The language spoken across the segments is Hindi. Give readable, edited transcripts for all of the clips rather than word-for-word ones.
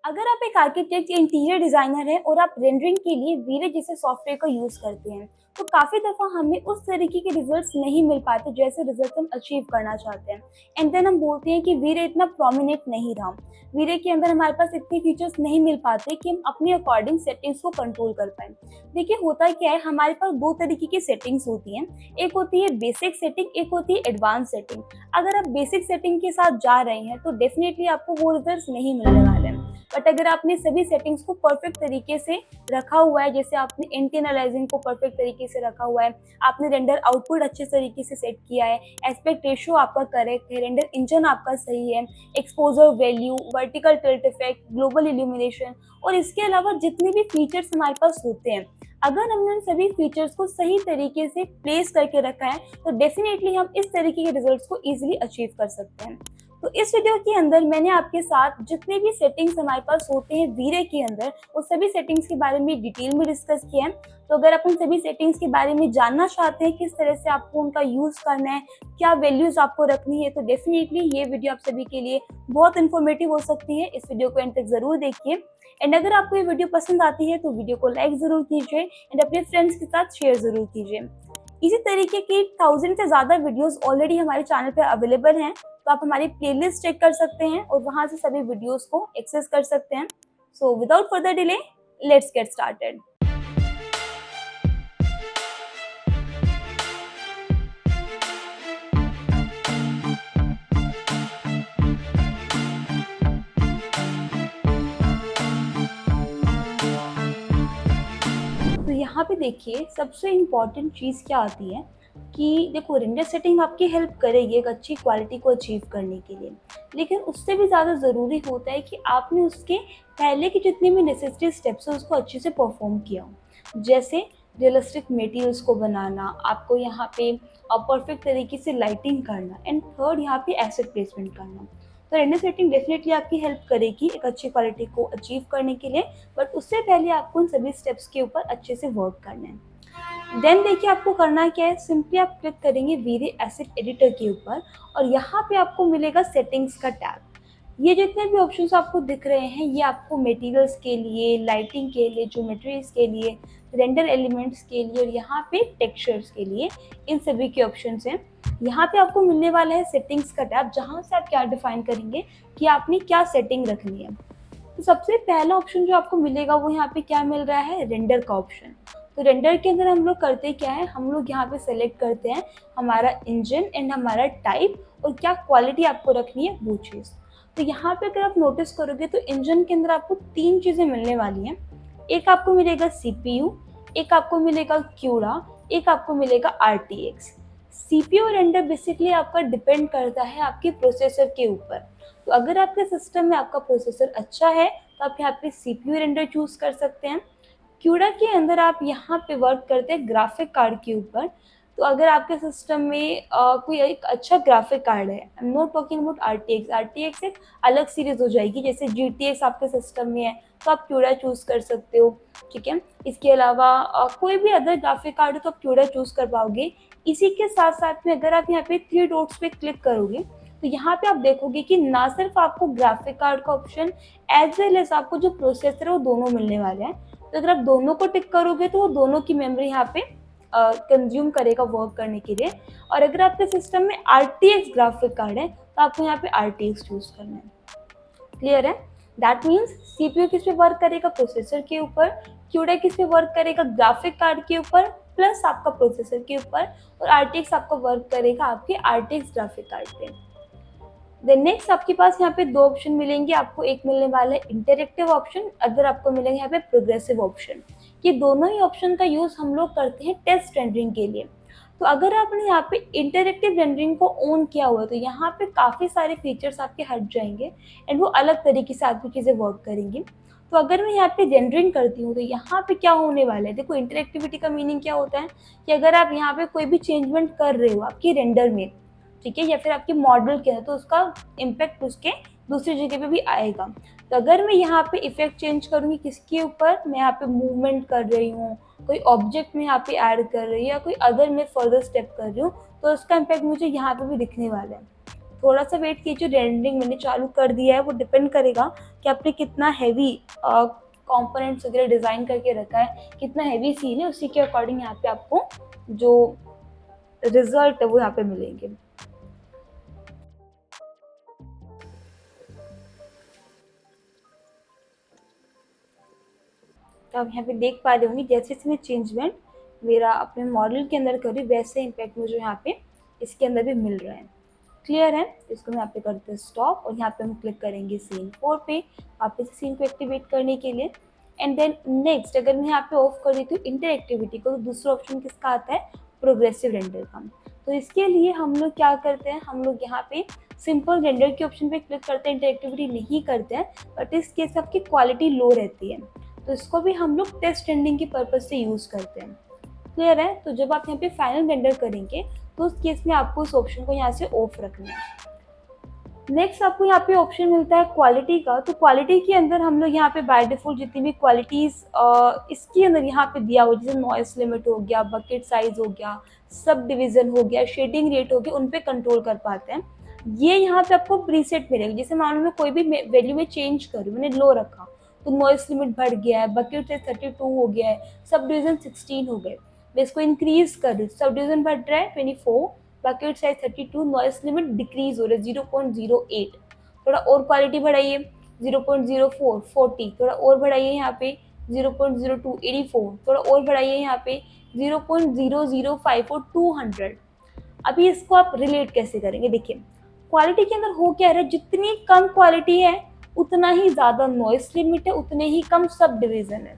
अगर आप एक आर्किटेक्ट या इंटीरियर डिजाइनर हैं और आप रेंडरिंग के लिए वीरे जैसे सॉफ्टवेयर का यूज करते हैं तो काफी दफा हमें उस तरीके के रिजल्ट्स नहीं मिल पाते जैसे रिजल्ट हम अचीव करना चाहते हैं। एंड देन हम बोलते हैं कि वीरे इतना प्रोमिनेंट नहीं रहा, वीरे के अंदर हमारे पास इतने फीचर्स नहीं मिल पाते कि हम अपने अकॉर्डिंग सेटिंग्स को कंट्रोल कर पाए। देखिए होता क्या है, हमारे पास दो तरीके की सेटिंग्स होती हैं, एक होती है बेसिक सेटिंग, एक होती है एडवांस सेटिंग। अगर आप बेसिक सेटिंग के साथ जा रहे हैं तो डेफिनेटली आपको वो रिजल्ट्स नहीं मिलने वाले हैं। बट अगर आपने सभी सेटिंग्स को परफेक्ट तरीके से रखा हुआ है, जैसे आपने एंटी-अलियासिंग को परफेक्ट तरीके से रखा हुआ है, आपने रेंडर आउटपुट अच्छे तरीके से सेट किया है, एस्पेक्ट रेशियो आपका करेक्ट है, रेंडर इंजन आपका सही है, exposure value, vertical tilt effect, global illumination और इसके अलावा जितने भी फीचर्स हमारे पास होते हैं, अगर हमने उन सभी फीचर्स को सही तरीके से प्लेस करके रखा है तो डेफिनेटली हम इस तरीके के रिजल्ट्स को इजीली अचीव कर सकते हैं। तो इस वीडियो के अंदर मैंने आपके साथ जितने भी सेटिंग्स हमारे पास होते हैं वीरे के अंदर, उस सभी सेटिंग्स के बारे में डिटेल में डिस्कस किया है। तो अगर आप उन सभी सेटिंग्स के बारे में जानना चाहते हैं किस तरह से आपको उनका यूज करना है, क्या वैल्यूज आपको रखनी है, तो डेफिनेटली ये वीडियो आप सभी के लिए बहुत इन्फॉर्मेटिव हो सकती है। इस वीडियो को एंड तक जरूर देखिए। एंड अगर आपको ये वीडियो पसंद आती है तो वीडियो को लाइक जरूर कीजिए एंड अपने फ्रेंड्स के साथ शेयर जरूर कीजिए। इसी तरीके की 1000 से ज्यादा वीडियोस ऑलरेडी हमारे चैनल पे अवेलेबल हैं, तो आप हमारी प्लेलिस्ट चेक कर सकते हैं और वहां से सभी वीडियोस को एक्सेस कर सकते हैं। So without further delay let's get started. तो यहाँ पे देखिए सबसे इम्पॉर्टेंट चीज़ क्या आती है कि देखो रेंडर सेटिंग आपकी हेल्प करेगी एक अच्छी क्वालिटी को अचीव करने के लिए, लेकिन उससे भी ज़्यादा ज़रूरी होता है कि आपने उसके पहले के जितने भी नेसेसरी स्टेप्स हैं उसको अच्छे से परफॉर्म किया हो। जैसे रियलिस्टिक मटेरियल्स को बनाना, आपको यहाँ पे परफेक्ट तरीके से लाइटिंग करना, एंड थर्ड यहाँ पे एसेट प्लेसमेंट करना। तो रेंडर सेटिंग डेफिनेटली आपकी हेल्प करेगी एक अच्छी क्वालिटी को अचीव करने के लिए, बट उससे पहले आपको उन सभी स्टेप्स के ऊपर अच्छे से वर्क करना है। देन देखिए आपको करना क्या है, सिंपली आप क्लिक करेंगे वीरे एसेट एडिटर के ऊपर और यहाँ पे आपको मिलेगा सेटिंग्स का टैब। ये जितने भी ऑप्शंस आपको दिख रहे हैं ये आपको मटेरियल्स के लिए, लाइटिंग के लिए, ज्योमेट्रीज के लिए, रेंडर एलिमेंट्स के लिए और यहाँ पे टेक्सचर्स के लिए, इन सभी के ऑप्शंस हैं। यहाँ पे आपको मिलने वाला है सेटिंग्स का टैब, जहाँ से आप क्या डिफाइन करेंगे कि आपने क्या सेटिंग रखनी है। तो सबसे पहला ऑप्शन जो आपको मिलेगा वो यहाँ पे क्या मिल रहा है, रेंडर का ऑप्शन। तो रेंडर के अंदर हम लोग करते क्या है, हम लोग यहाँ पे सेलेक्ट करते हैं हमारा इंजन एंड हमारा टाइप और क्या क्वालिटी आपको रखनी है वो चीज़। तो यहाँ पे अगर आप नोटिस करोगे तो इंजन के अंदर आपको तीन चीज़ें मिलने वाली हैं। एक आपको मिलेगा CPU, एक आपको मिलेगा क्यूडा, एक आपको मिलेगा RTX। CPU रेंडर बेसिकली आपका डिपेंड करता है आपके प्रोसेसर के ऊपर। तो अगर आपके सिस्टम में आपका प्रोसेसर अच्छा है तो आप यहाँ पे CPU रेंडर चूज कर सकते हैं। क्यूडा के अंदर आप यहाँ पे वर्क करते हैं ग्राफिक कार्ड के ऊपर। तो अगर आपके सिस्टम में कोई एक अच्छा ग्राफिक कार्ड है, I am not talking about RTX एक अलग सीरीज हो जाएगी, जैसे GTX आपके सिस्टम में है तो आप क्यूडा चूज कर सकते हो, ठीक है। इसके अलावा कोई भी अदर ग्राफिक कार्ड हो तो आप क्यूडा चूज कर पाओगे। इसी के साथ साथ में अगर आप यहाँ पे 3 डॉट्स पे क्लिक करोगे तो यहाँ पे आप देखोगे कि ना सिर्फ आपको ग्राफिक कार्ड का ऑप्शन एज वेल एज आपको जो प्रोसेसर है वो दोनों मिलने वाले हैं। तो अगर आप दोनों को टिक करोगे तो वो दोनों की मेमोरी यहाँ पे कंज्यूम करेगा वर्क करने के लिए। और अगर आपके सिस्टम में RTX ग्राफिक कार्ड है तो आपको यहाँ पे RTX चूज करना है। क्लियर है? दैट मीन्स CPU किस पे वर्क करेगा, प्रोसेसर के ऊपर, क्यूडा किस पे वर्क करेगा, ग्राफिक कार्ड के ऊपर प्लस आपका प्रोसेसर के ऊपर, और RTX आपका वर्क करेगा आपके RTX ग्राफिक कार्ड पे। देन नेक्स्ट आपके पास यहाँ पे दो ऑप्शन मिलेंगे, आपको एक मिलने वाला है इंटरेक्टिव ऑप्शन, अदर आपको मिलेंगे यहाँ पे प्रोग्रेसिव ऑप्शन। ये दोनों ही ऑप्शन का यूज हम लोग करते हैं टेस्ट रेंडरिंग के लिए। तो अगर आपने यहाँ पे इंटरेक्टिव रेंडरिंग को ऑन किया हुआ है तो यहाँ पे काफ़ी सारे फीचर्स आपके हट जाएंगे एंड वो अलग तरीके से आपकी चीज़ें वर्क करेंगी। तो अगर मैं यहाँ पे रेंडरिंग करती हूँ तो यहाँ पे क्या होने वाला है, देखो इंटरेक्टिविटी का मीनिंग क्या होता है कि अगर आप यहाँ पे कोई भी चेंजमेंट कर रहे हो आपकी रेंडर में, ठीक है, या फिर आपके मॉडल के है तो उसका इम्पैक्ट उसके दूसरी जगह पे भी आएगा। तो अगर मैं यहाँ पे इफेक्ट चेंज करूँगी किसके ऊपर, मैं यहाँ पे मूवमेंट कर रही हूँ, कोई ऑब्जेक्ट में यहाँ पे ऐड कर रही हूँ या कोई अदर मैं फर्दर स्टेप कर रही हूँ, तो उसका इम्पैक्ट मुझे यहाँ पे भी दिखने वाला है। थोड़ा सा वेट कीजिए, रेंडरिंग मैंने चालू कर दिया है। वो डिपेंड करेगा कि आपने कितना हैवी कंपोनेंट्स वगैरह डिज़ाइन करके रखा है, कितना हैवी सीन है, उसी के अकॉर्डिंग यहाँ पे आपको जो रिजल्ट है वो यहाँ पे मिलेंगे। तो आप यहाँ पे देख पा रहे होंगे जैसे जैसे मैं चेंजमेंट मेरा अपने मॉडल के अंदर करी, वैसे इम्पैक्ट मुझे यहाँ पे इसके अंदर भी मिल रहा है। क्लियर है? इसको मैं यहाँ पे करते हैं स्टॉप, और यहाँ पे हम क्लिक करेंगे सीन 4 पे वापस सीन को एक्टिवेट करने के लिए। एंड देन नेक्स्ट अगर मैं यहाँ पे ऑफ कर देती हूँ इंटरएक्टिविटी को, तो दूसरा ऑप्शन किसका आता है? प्रोग्रेसिव रेंडर का। तो इसके लिए हम लोग क्या करते हैं, हम लोग यहाँ पे सिंपल रेंडर के ऑप्शन पे क्लिक करते हैं, इंटरएक्टिविटी नहीं करते हैं, बट इस केस आपकी क्वालिटी लो रहती है, तो इसको भी हम लोग टेस्ट रेंडरिंग के पर्पज से यूज़ करते हैं। क्लियर है? तो जब आप यहाँ पे फाइनल रेंडर करेंगे तो उस केस में आपको इस ऑप्शन को यहाँ से ऑफ रखना है। नेक्स्ट आपको यहाँ पे ऑप्शन मिलता है क्वालिटी का। तो क्वालिटी के अंदर हम लोग यहाँ पे बाय डिफॉल्ट जितनी भी क्वालिटीज़ इसके अंदर यहाँ पे दिया हुआ, जैसे नॉइस लिमिट हो गया, बकेट साइज हो गया, सब डिवीजन हो गया, शेडिंग रेट हो गया, उन पे कंट्रोल कर पाते हैं। ये यहाँ पे आपको प्रीसेट मिलेगा। जैसे मान लो मैं कोई भी वैल्यू में चेंज करूँ, मैंने लो रखा तो नॉइस लिमिट बढ़ गया है, बकेट साइज 32 हो गया है, सब डिवीजन 16 हो गए। मैं इसको इंक्रीज कर रही हूँ, सब डिवीजन बढ़ रहा है 24, bucket size 32, noise limit decrease हो रहा है 0.08। थोड़ा और क्वालिटी बढ़ाइए 0.04 40, थोड़ा और बढ़ाइए यहाँ पे 0.02 84, थोड़ा और बढ़ाइए यहाँ पे 0.005 और 200। अभी इसको आप रिलेट कैसे करेंगे? देखिए क्वालिटी के अंदर हो क्या रहा है, जितनी कम क्वालिटी है उतना ही ज़्यादा नॉइस लिमिट है, उतने ही कम सब डिवीज़न है।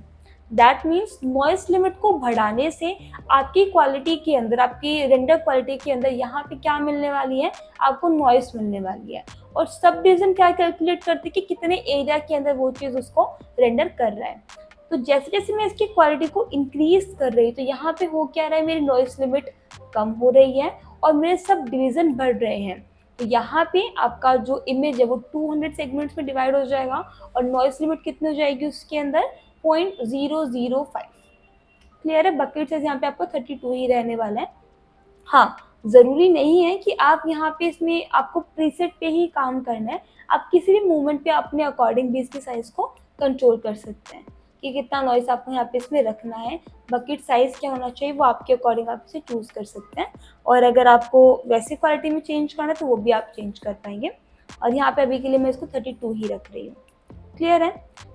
दैट मीन्स नॉइस लिमिट को बढ़ाने से आपकी क्वालिटी के अंदर, आपकी रेंडर क्वालिटी के अंदर यहाँ पे क्या मिलने वाली है? आपको नॉइस मिलने वाली है। और सब डिवीजन क्या कैलकुलेट करती है कि कितने एरिया के अंदर वो चीज़ उसको रेंडर कर रहा है। तो जैसे जैसे मैं इसकी क्वालिटी को इंक्रीज कर रही हूँ, तो यहाँ पे हो क्या रहा है, मेरी नॉइस लिमिट कम हो रही है और मेरे सब डिवीजन बढ़ रहे हैं। तो यहाँ पे आपका जो इमेज है वो 200 सेगमेंट्स में डिवाइड हो जाएगा, और नॉइस लिमिट कितनी हो जाएगी उसके अंदर? 0.005। क्लियर है? बकेट साइज यहाँ पे आपको 32 ही रहने वाला है। हाँ, ज़रूरी नहीं है कि आप यहाँ पे इसमें आपको प्रीसेट पे ही काम करना है, आप किसी भी मूवमेंट पे अपने अकॉर्डिंग भी इसके साइज़ को कंट्रोल कर सकते हैं कि कितना नॉइस आपको यहाँ पे इसमें रखना है, बकेट साइज़ क्या होना चाहिए, वो आपके अकॉर्डिंग आप इसे चूज़ कर सकते हैं। और अगर आपको वैसे क्वालिटी में चेंज करना है तो वो भी आप चेंज कर पाएंगे। और यहाँ पे अभी के लिए मैं इसको 32 ही रख रही हूँ। क्लियर है?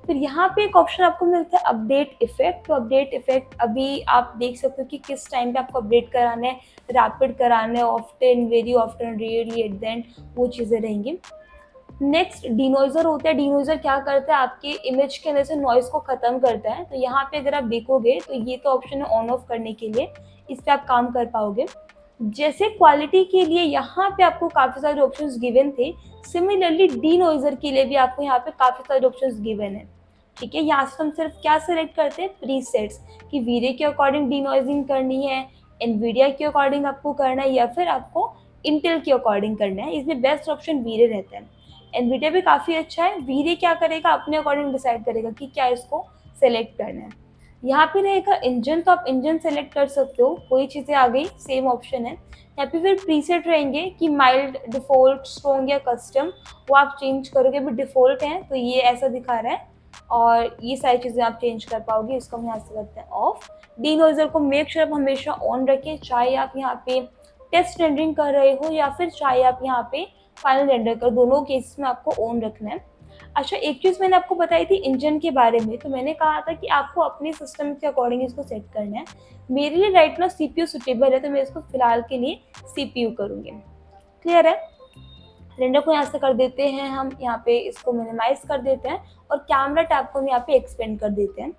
फिर यहाँ पे एक ऑप्शन आपको मिलता है अपडेट इफेक्ट। तो अपडेट इफेक्ट अभी आप देख सकते हो कि किस टाइम पे आपको अपडेट कराना है, रैपिड कराना है, often, very often, rarely, at the end, वो चीज़ें रहेंगी। नेक्स्ट डिनोइजर होता है। डिनोइजर क्या करता है, आपके इमेज के अंदर से नॉइस को ख़त्म करता है। तो यहाँ पे अगर आप देखोगे तो ये तो ऑप्शन है ऑन ऑफ करने के लिए, इस पर आप काम कर पाओगे। जैसे क्वालिटी के लिए यहाँ पे आपको काफ़ी सारे ऑप्शंस गिवन थे, सिमिलरली डिनोइजर के लिए भी आपको यहाँ पे काफ़ी सारे ऑप्शंस गिवन है। ठीक है, यहाँ से हम सिर्फ क्या सेलेक्ट करते हैं? प्रीसेट्स, कि वीरे के अकॉर्डिंग डिनोइजिंग करनी है, एनवीडिया के अकॉर्डिंग आपको करना है, या फिर आपको इंटेल के अकॉर्डिंग करना है। इसमें बेस्ट ऑप्शन वीरे रहता है। एनवीडिया भी काफ़ी अच्छा है, वीरे क्या करेगा, अपने अकॉर्डिंग डिसाइड करेगा कि क्या इसको सेलेक्ट करना है। यहाँ पे रहेगा इंजन, तो आप इंजन सेलेक्ट कर सकते हो, कोई चीज़ें आ गई, सेम ऑप्शन है। यहाँ पे फिर प्रीसेट रहेंगे कि माइल्ड, डिफ़ॉल्ट, स्ट्रॉन्ग या कस्टम, वो आप चेंज करोगे। अभी डिफ़ॉल्ट है तो ये ऐसा दिखा रहा है, और ये सारी चीज़ें आप चेंज कर पाओगे। इसको हम यहाँ से करते हैं ऑफ। डिनोइजर को मेक श्योर आप हमेशा ऑन रखें, चाहे आप यहाँ पे टेस्ट रेंडरिंग कर रहे हो या फिर चाहे आप यहाँ पे फाइनल रेंडर कर, दोनों केस में आपको ऑन रखना है। अच्छा, एक चीज़ मैंने आपको बताई थी इंजन के बारे में, तो मैंने कहा था कि आपको अपने सिस्टम के अकॉर्डिंग इसको सेट करना है। मेरे लिए राइट नाउ CPU सुटेबल है, तो मैं इसको फिलहाल के लिए CPU करूँगी। क्लियर है? रेंडर को यहाँ से कर देते हैं हम, यहाँ पे इसको मिनिमाइज कर देते हैं, और कैमरा टैब को हम यहाँ पे एक्सपेंड कर देते हैं।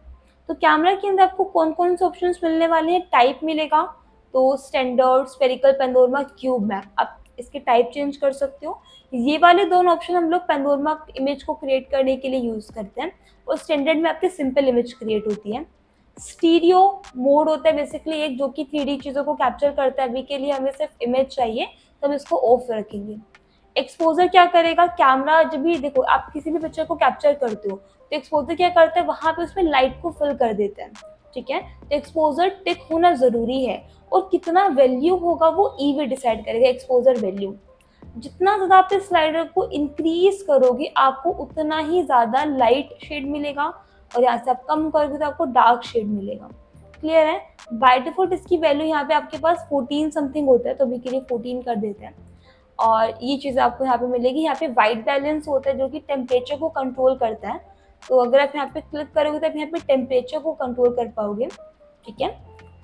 तो कैमरा के अंदर आपको कौन कौन से ऑप्शंस मिलने वाले हैं? टाइप मिलेगा, तो standard, spherical, panorama, cube map, आप इसके टाइप चेंज कर सकते हो। ये वाले दोनों ऑप्शन हम लोग पैनोरमा इमेज को क्रिएट करने के लिए यूज़ करते हैं, और स्टैंडर्ड में आपकी सिंपल इमेज क्रिएट होती है। स्टीरियो मोड होता है बेसिकली एक, जो कि 3D चीज़ों को कैप्चर करता है। अभी के लिए हमें सिर्फ इमेज चाहिए, तो हम इसको ऑफ रखेंगे। एक्सपोजर क्या करेगा, कैमरा जब भी देखो आप किसी भी पिक्चर को कैप्चर करते हो तो एक्सपोजर क्या करता है, वहाँ पे उसमें लाइट को फिल कर देता है। ठीक है, तो एक्सपोजर टिक होना ज़रूरी है, और कितना वैल्यू होगा वो ईवी डिसाइड करेगा, एक्सपोजर वैल्यू। जितना ज़्यादा आप इस स्लाइडर को इंक्रीज करोगे आपको उतना ही ज़्यादा लाइट शेड मिलेगा, और यहाँ से आप कम करोगे तो आपको डार्क शेड मिलेगा। क्लियर है? बाय डिफॉल्ट इसकी वैल्यू यहाँ पे आपके पास 14 समथिंग होता है, तो अभी के लिए 14 कर देते हैं। और ये चीज़ आपको यहाँ पे मिलेगी। यहाँ पे वाइट बैलेंस होता है जो कि टेम्परेचर को कंट्रोल करता है, तो अगर आप यहाँ पे क्लिक करोगे तो आप यहाँ पे टेम्परेचर को कंट्रोल कर पाओगे। ठीक है,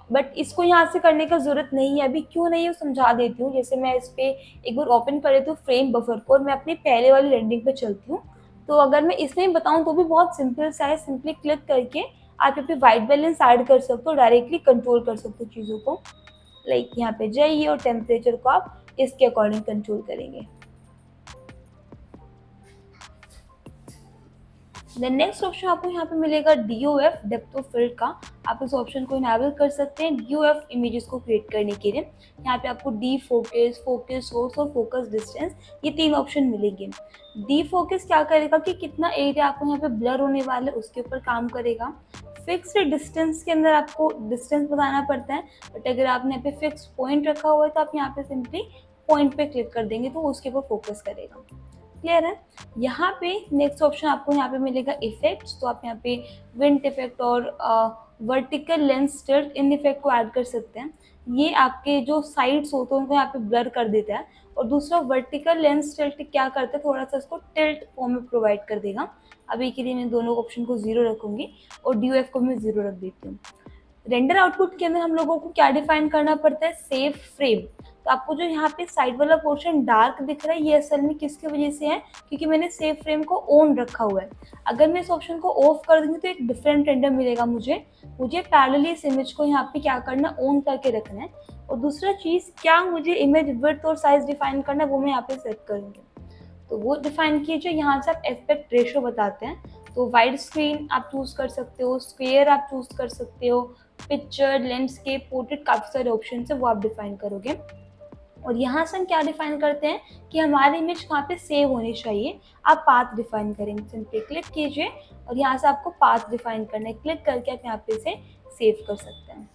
बट इसको यहाँ से करने का ज़रूरत नहीं है। अभी क्यों नहीं है समझा देती हूँ। जैसे मैं इस पर एक बार ओपन कर लेती हूँ फ्रेम बफर को, और मैं अपनी पहले वाली रेंडिंग पे चलती हूँ, तो अगर मैं इसमें बताऊँ तो भी बहुत सिंपल सा है। सिंपली क्लिक करके आप यहाँ पे वाइट बैलेंस ऐड कर सकते हो, डायरेक्टली कंट्रोल कर सकते हो चीज़ों को। लाइक यहाँ पे जाइए और टेम्परेचर को आप इसके अकॉर्डिंग कंट्रोल करेंगे। देन नेक्स्ट ऑप्शन आपको यहाँ पे मिलेगा DOF, डेप्थ ऑफ फील्ड का। आप इस ऑप्शन को इनेबल कर सकते हैं DOF इमेजेस को क्रिएट करने के लिए। यहाँ पे आपको डी फोकस, फोकस सोर्स और फोकस डिस्टेंस, ये 3 ऑप्शन मिलेंगे। डी फोकस क्या करेगा कि कितना एरिया आपको यहाँ पे ब्लर होने वाला है उसके ऊपर काम करेगा। फिक्स्ड डिस्टेंस के अंदर आपको डिस्टेंस बताना पड़ता है, बट अगर आपने यहाँ पे फिक्स पॉइंट रखा हुआ है तो आप यहाँ पे सिंपली पॉइंट पे क्लिक कर देंगे तो उसके ऊपर फोकस करेगा। क्लियर है? यहाँ पे नेक्स्ट ऑप्शन आपको यहाँ पे मिलेगा इफेक्ट्स, तो आप यहाँ पे विंड इफेक्ट और vertical lens tilt in effect को ऐड कर सकते हैं। ये आपके जो साइड्स होते हैं उनको यहाँ पे ब्लर कर देता है, और दूसरा वर्टिकल लेंस टिल्ट क्या करता है, थोड़ा सा इसको टिल्ट फॉर्म में प्रोवाइड कर देगा। अभी के लिए मैं दोनों ऑप्शन को 0 रखूंगी और DOF को मैं 0 रख देती हूँ। रेंडर आउटपुट के अंदर हम लोगों को क्या डिफाइन करना पड़ता है, सेव फ्रेम। तो आपको जो यहाँ पे साइड वाला पोर्शन डार्क दिख रहा है ये असल में किसकी वजह से है, क्योंकि मैंने सेव फ्रेम को ऑन रखा हुआ है। अगर मैं इस ऑप्शन को ऑफ कर दूंगी तो एक डिफरेंट रेंडर मिलेगा मुझे पैरेलली इस इमेज को यहाँ पे क्या करना, ऑन करके रखना है। और दूसरा चीज़ क्या, मुझे इमेज विड्थ और साइज डिफाइन करना है, वो मैं यहाँ पे सेट करूँगी। तो वो डिफाइन कीजिए। यहाँ से आप एस्पेक्ट रेशो बताते हैं, तो वाइड स्क्रीन आप चूज़ कर सकते हो, स्क्वेयर आप चूज़ कर सकते हो, पिक्चर, लैंडस्केप, पोर्ट्रेट, काफ़ी सारे ऑप्शन है वो आप डिफाइन करोगे। और यहाँ से हम क्या डिफाइन करते हैं कि हमारी इमेज कहाँ पे सेव होनी चाहिए, आप पाथ डिफाइन करेंगे। सिंपली क्लिक कीजिए और यहाँ से आपको पाथ डिफाइन करना है, क्लिक करके आप यहाँ पे से सेव कर सकते हैं।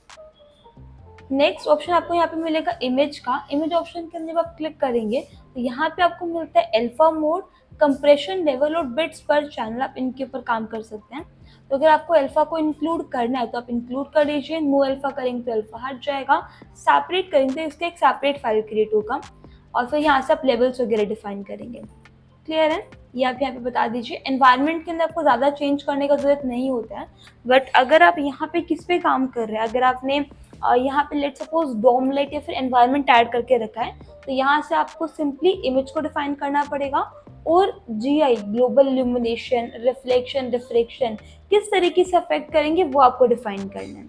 नेक्स्ट ऑप्शन आपको यहाँ पे मिलेगा इमेज का। इमेज ऑप्शन के अंदर जब आप क्लिक करेंगे तो यहाँ पे आपको मिलता है अल्फा मोड, कंप्रेशन लेवल और बिट्स पर चैनल, आप इनके ऊपर काम कर सकते हैं। तो अगर आपको अल्फा को इंक्लूड करना है तो आप इंक्लूड कर लीजिए, नो अल्फा करेंगे तो अल्फा हट जाएगा, सेपरेट करेंगे तो इसका एक सेपरेट फाइल क्रिएट होगा, और फिर यहाँ से आप लेवल्स वगैरह डिफाइन करेंगे। क्लियर है? ये आप यहाँ पे बता दीजिए। एनवायरनमेंट के अंदर आपको ज़्यादा चेंज करने का जरूरत नहीं होता है, बट अगर आप यहाँ पे किस पे काम कर रहे हैं, अगर आपने यहाँ पे लेट सपोज डोम लाइट या फिर एनवायरनमेंट ऐड करके रखा है तो यहाँ से आपको सिंपली इमेज को डिफाइन करना पड़ेगा, और GI, global illumination, reflection, refraction किस तरीके से अफेक्ट करेंगे वो आपको डिफाइन करना है।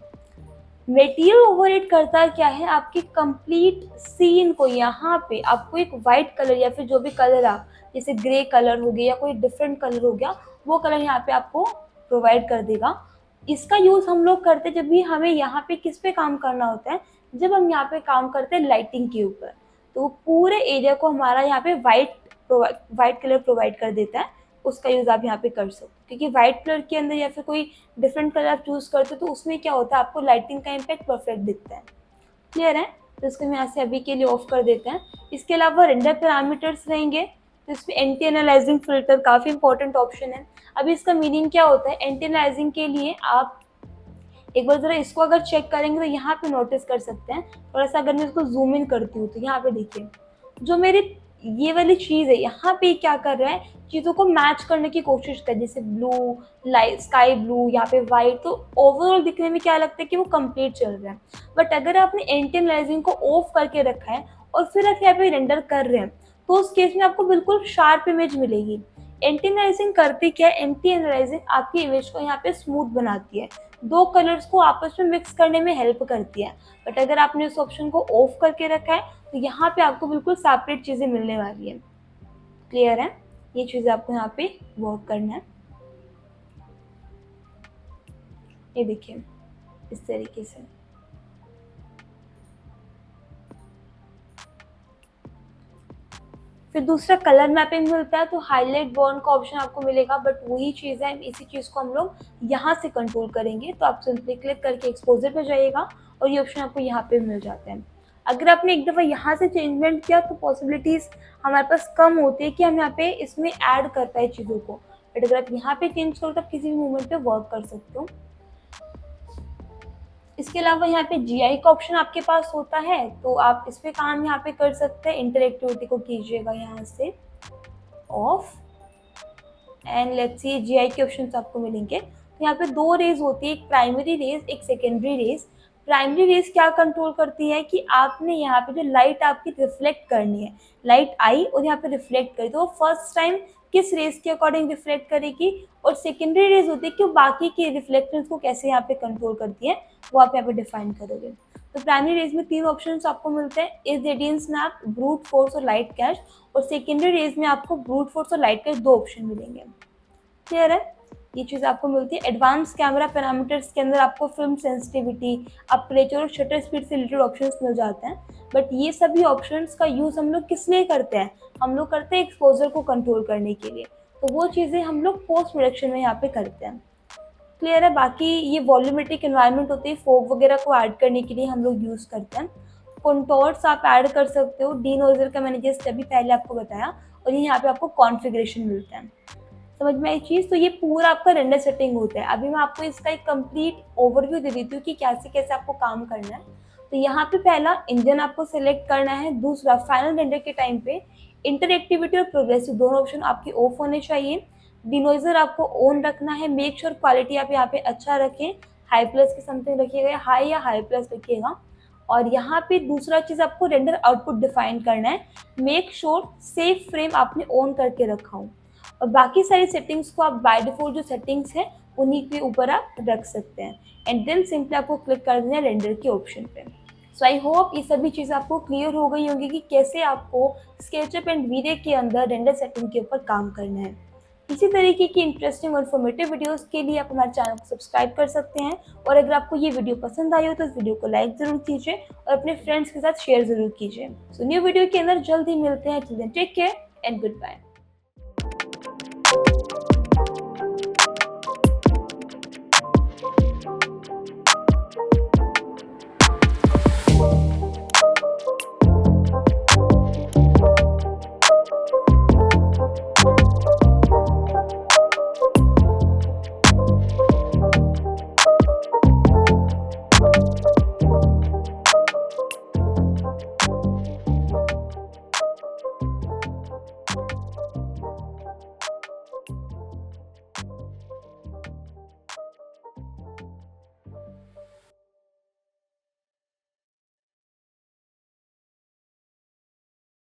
मटेरियल ओवरराइड करता क्या है, आपकी कंप्लीट सीन को यहाँ पे आपको एक वाइट कलर या फिर जो भी कलर आप, जैसे ग्रे कलर हो गया या कोई डिफरेंट कलर हो गया, वो कलर यहाँ पे आपको प्रोवाइड कर देगा। इसका यूज़ हम लोग करते जब भी हमें यहाँ पे किस पे काम करना होता है, जब हम यहाँ पे काम करते हैं लाइटिंग के ऊपर, तो पूरे एरिया को हमारा यहाँ पे वाइट कलर प्रोवाइड कर देता है। उसका यूज़ आप यहाँ पे कर सकते हो, क्योंकि वाइट कलर के अंदर या फिर कोई डिफरेंट कलर आप चूज़ करते हो तो उसमें क्या होता है, आपको लाइटिंग का इम्पैक्ट परफेक्ट दिखता है। क्लियर है? तो इसको हम यहाँ से अभी के लिए ऑफ कर देते हैं। इसके अलावा रेंडर पैरामीटर्स रहेंगे, तो इसमें एंटी एनालाइजिंग फिल्टर काफ़ी इंपॉर्टेंट ऑप्शन है। अभी इसका मीनिंग क्या होता है, एंटी एनालाइजिंग के लिए आप एक बार जरा इसको अगर चेक करेंगे तो यहाँ पे नोटिस कर सकते हैं। थोड़ा सा अगर मैं इसको जूम इन करती हूँ तो यहाँ पे देखिए जो मेरी ये वाली चीज़ है, यहाँ पे क्या कर रहा है, चीज़ों को मैच करने की कोशिश कर, जैसे ब्लू, लाइट स्काई ब्लू, यहाँ पे वाइट, तो ओवरऑल दिखने में क्या लगता है कि वो कंप्लीट चल रहा है। बट अगर आपने एंटी एनालाइजिंग को ऑफ करके रखा है और फिर आप यहाँ पे रेंडर कर रहे हैं तो उस केस में आपको बिल्कुल शार्प इमेज मिलेगी। एंटी एनालाइजिंग करती क्या है, एंटी एनालाइजिंग आपकी इमेज को यहाँ पे स्मूथ बनाती है, दो कलर्स को आपस में मिक्स करने में हेल्प करती है। बट अगर आपने इस ऑप्शन को ऑफ करके रखा है तो यहाँ पे आपको बिल्कुल सेपरेट चीज़ें मिलने वाली है। क्लियर है? ये चीज़ें आपको यहाँ पे वर्क करना है। ये देखिए इस तरीके से। फिर दूसरा कलर मैपिंग मिलता है, तो हाईलाइट बॉर्न का ऑप्शन आपको मिलेगा, बट वही चीज़ है, इसी चीज़ को हम लोग यहाँ से कंट्रोल करेंगे। तो आप सिंपली क्लिक करके एक्सपोजर पे जाइएगा और ये ऑप्शन आपको यहाँ पे मिल जाता है। अगर आपने एक दफ़ा यहाँ से चेंजमेंट किया तो पॉसिबिलिटीज़ हमारे पास कम होती है कि हम यहाँ पे इसमें ऐड कर पाए चीज़ों को, बट अगर आप यहाँ पे चेंज करो तो आप किसी भी मोमेंट पे वर्क कर सकते हो। इसके अलावा यहाँ पे जीआई का ऑप्शन आपके पास होता है, तो आप इस पे काम यहाँ पे कर सकते हैं। इंटरएक्टिविटी को कीजिएगा यहाँ से of, and let's see GI के ऑप्शंस आपको मिलेंगे। तो यहाँ पे दो रेज होती है, एक प्राइमरी रेज, एक सेकेंडरी रेज। प्राइमरी रेज क्या कंट्रोल करती है कि आपने यहाँ पे जो लाइट आपकी रिफ्लेक्ट करनी है, लाइट आई और यहाँ पे रिफ्लेक्ट करी, तो वो फर्स्ट टाइम किस रेज के अकॉर्डिंग रिफ्लेक्ट करेगी, और सेकेंडरी रेज होती है कि बाकी के रिफ्लेक्शंस को कैसे यहाँ पे कंट्रोल करती है, वो आप यहाँ पे डिफाइन करोगे। तो प्राइमरी रेज में 3 ऑप्शंस आपको मिलते हैं, is radiance snap, brute force और लाइट कैच, और सेकेंडरी रेज में आपको ब्रूट फोर्स और लाइट कैच 2 ऑप्शन मिलेंगे। क्लियर है? ये चीज़ आपको मिलती है। एडवांस कैमरा पैरामीटर्स के अंदर आपको फिल्म सेंसिटिविटी, अपर्चर और शटर स्पीड से रिलेटेड ऑप्शंस मिल जाते हैं, बट ये सभी ऑप्शंस का यूज़ हम लोग किस लिए करते हैं, हम लोग करते हैं एक्सपोजर को कंट्रोल करने के लिए, तो वो चीज़ें हम लोग पोस्ट प्रोडक्शन में यहाँ पे करते हैं। क्लियर है? बाकी ये वॉल्यूमेट्रिक एनवायरनमेंट होती है, फोग वगैरह को ऐड करने के लिए हम लोग यूज़ करते हैं। कंटोर्स आप ऐड कर सकते हो, डीनोजर का मैंने जस्ट अभी पहले आपको बताया, और ये यहाँ पे आपको कॉन्फ़िगरेशन मिलता है। समझ में आई चीज़? तो ये पूरा आपका रेंडर सेटिंग होता है। अभी मैं आपको इसका एक कंप्लीट ओवरव्यू दे देती हूँ कि कैसे कैसे आपको काम करना है। तो यहाँ पे पहला इंजन आपको सेलेक्ट करना है, दूसरा फाइनल रेंडर के टाइम पे इंटरएक्टिविटी और प्रोग्रेसिव दोनों ऑप्शन आपके ऑफ होने चाहिए। डिनोइजर आपको ऑन रखना है, मेक श्योर क्वालिटी आप यहाँ पे अच्छा रखें, हाई प्लस के समथिंग रखिएगा, हाई या हाई प्लस रखिएगा। और यहाँ पे दूसरा चीज़ आपको रेंडर आउटपुट डिफाइन करना है, मेक श्योर सेफ फ्रेम आपने ऑन करके रखा हो, और बाकी सारी सेटिंग्स को आप बाय डिफॉल्ट जो सेटिंग्स हैं उन्हीं के ऊपर आप रख सकते हैं, एंड देन सिंपली आपको क्लिक कर देना है रेंडर के ऑप्शन पे। सो आई होप ये सभी चीज़ें आपको क्लियर हो गई होंगी कि कैसे आपको स्केचअप एंड वीरे के अंदर रेंडर सेटिंग के ऊपर काम करना है। इसी तरीके की इंटरेस्टिंग और इन्फॉर्मेटिव वीडियोस के लिए आप हमारे चैनल को सब्सक्राइब कर सकते हैं, और अगर आपको ये वीडियो पसंद आई हो तो इस वीडियो को लाइक ज़रूर कीजिए और अपने फ्रेंड्स के साथ शेयर ज़रूर कीजिए। सो न्यू वीडियो के अंदर जल्द ही मिलते हैं। Till then take care and good bye.